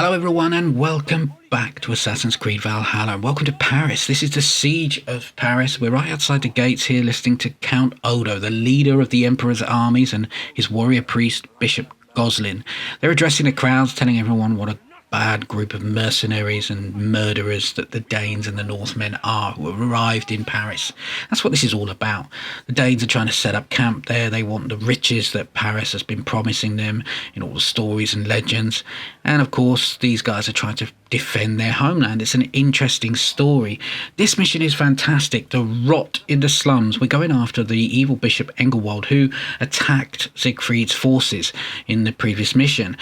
Hello everyone and welcome back to Assassin's Creed Valhalla. Welcome to Paris. This is the Siege of Paris. We're right outside the gates here listening to Count Odo, the leader of the Emperor's armies, and his warrior priest, Bishop Goslin. They're addressing the crowds, telling everyone what a bad group of mercenaries and murderers that the Danes and the Northmen are, who have arrived in Paris. That's what this is all about. The Danes are trying to set up camp there. They want the riches that Paris has been promising them in all the stories and legends. And of course, these guys are trying to defend their homeland. It's an interesting story. This mission is fantastic. The rot in the slums. We're going after the evil Bishop Englewin, who attacked Siegfried's forces in the previous mission.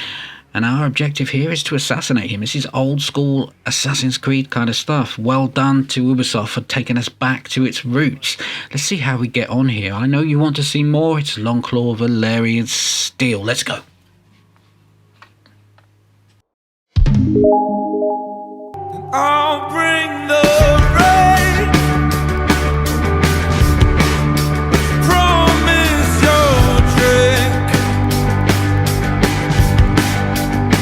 And our objective here is to assassinate him. This is old school Assassin's Creed kind of stuff. Well done to Ubisoft for taking us back to its roots. Let's see how we get on here. I know you want to see more. It's longclawvalhalla steel. Let's go. I'll bring the rain. Promise your drink.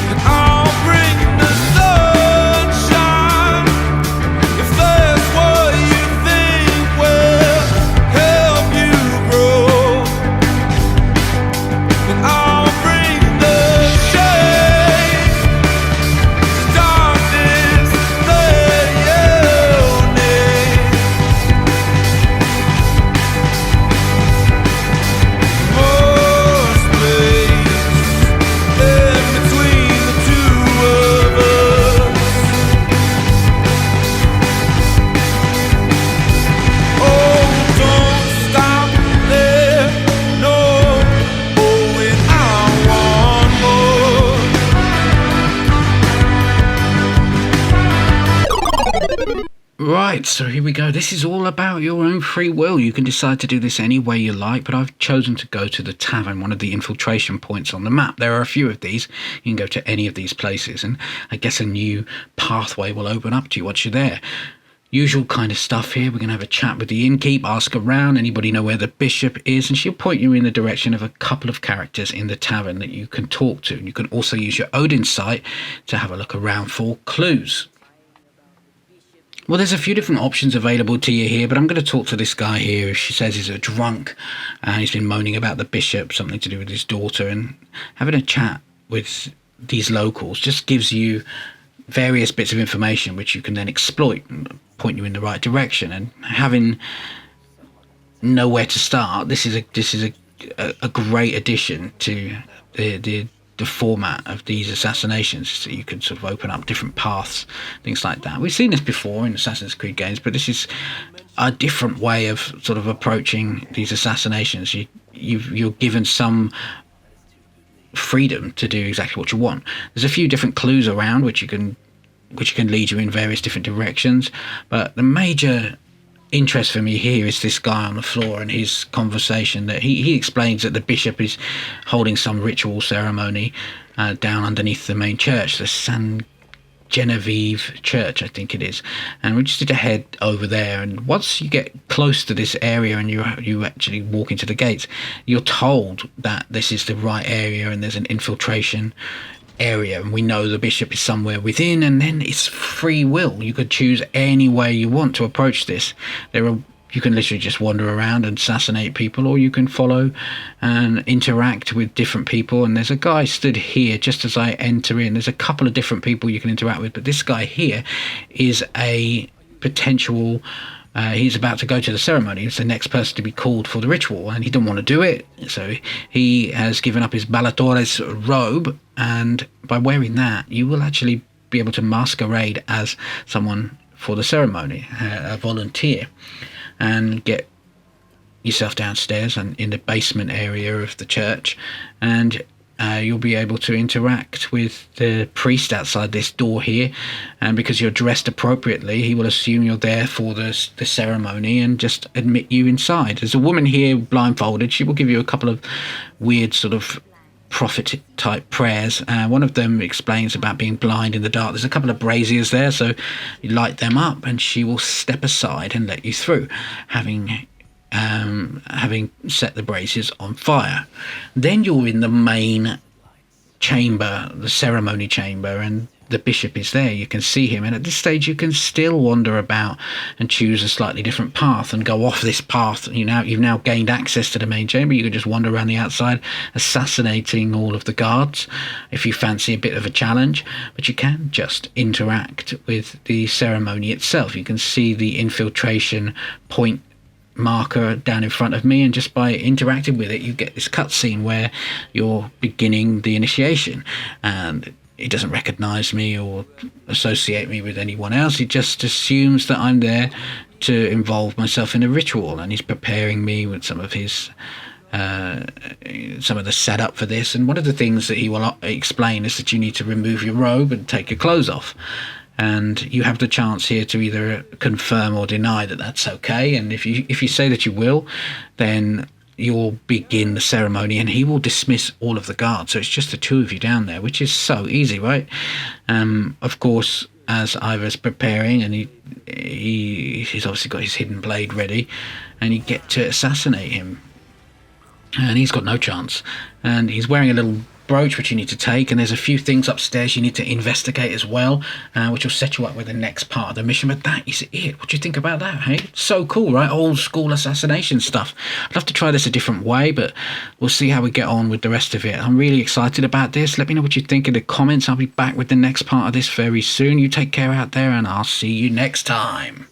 And I'll bring the sunshine. If that's what you think will help you grow. And I'll bring the shade. Darkness that you need. More space in between the two of us. Oh, don't stop there. No, oh, and I want more. Right, so here we go. This is all about your own free will. You can decide to do this any way you like, but I've chosen to go to the tavern, one of the infiltration points on the map. There are a few of these. You can go to any of these places, and I guess a new pathway will open up to you once you're there. Usual kind of stuff here. We're going to have a chat with the innkeep, ask around, anybody know where the bishop is, and she'll point you in the direction of a couple of characters in the tavern that you can talk to. And you can also use your Odin sight to have a look around for clues. Well, there's a few different options available to you here, but I'm going to talk to this guy here. She says he's a drunk, and he's been moaning about the bishop, something to do with his daughter, and having a chat with these locals just gives you various bits of information which you can then exploit and point you in the right direction. And having nowhere to start, this is a great addition to the format of these assassinations, so you can sort of open up different paths, things like that. We've seen this before in Assassin's Creed games, but this is a different way of sort of approaching these assassinations. You're given some freedom to do exactly what you want. There's a few different clues around which can lead you in various different directions, but the major interest for me here is this guy on the floor and his conversation. That he explains that the bishop is holding some ritual ceremony down underneath the main church, the San Genevieve Church, I think it is, and we just need to head over there. And once you get close to this area and you actually walk into the gates, you're told that this is the right area and there's an infiltration area, and we know the bishop is somewhere within, and then it's free will. You could choose any way you want to approach this. You can literally just wander around and assassinate people, or you can follow and interact with different people. And there's a guy stood here just as I enter in. There's a couple of different people you can interact with, but this guy here is a potential he's about to go to the ceremony. He's the next person to be called for the ritual, and he didn't want to do it, so he has given up his Ballatores robe, and by wearing that you will actually be able to masquerade as someone for the ceremony, a volunteer, and get yourself downstairs and in the basement area of the church, and you'll be able to interact with the priest outside this door here, and because you're dressed appropriately, he will assume you're there for the ceremony and just admit you inside. There's a woman here blindfolded. She will give you a couple of weird sort of prophet type prayers. One of them explains about being blind in the dark. There's a couple of braziers there, so you light them up and she will step aside and let you through, having set the braziers on fire. Then you're in the main chamber, the ceremony chamber, and the bishop is there. You can see him, and at this stage you can still wander about and choose a slightly different path and go off this path. You've now gained access to the main chamber. You can just wander around the outside, assassinating all of the guards if you fancy a bit of a challenge, but you can just interact with the ceremony itself. You can see the infiltration point marker down in front of me, and just by interacting with it you get this cutscene where you're beginning the initiation, and he doesn't recognize me or associate me with anyone else. He just assumes that I'm there to involve myself in a ritual, and he's preparing me with some of his some of the setup for this. And one of the things that he will explain is that you need to remove your robe and take your clothes off, and you have the chance here to either confirm or deny that that's okay. And if you say that you will, then you'll begin the ceremony, and he will dismiss all of the guards. So it's just the two of you down there, which is so easy, right? Of course, as Ivor's preparing, and he's obviously got his hidden blade ready, and you get to assassinate him, and he's got no chance. And he's wearing a little brooch which you need to take, and there's a few things upstairs you need to investigate as well, which will set you up with the next part of the mission. But that is it. What do you think about that? Hey, so cool, right? Old school assassination stuff. I'd love to try this a different way, but we'll see how we get on with the rest of it. I'm really excited about this. Let me know what you think in the comments. I'll be back with the next part of this very soon. You take care out there, and I'll see you next time.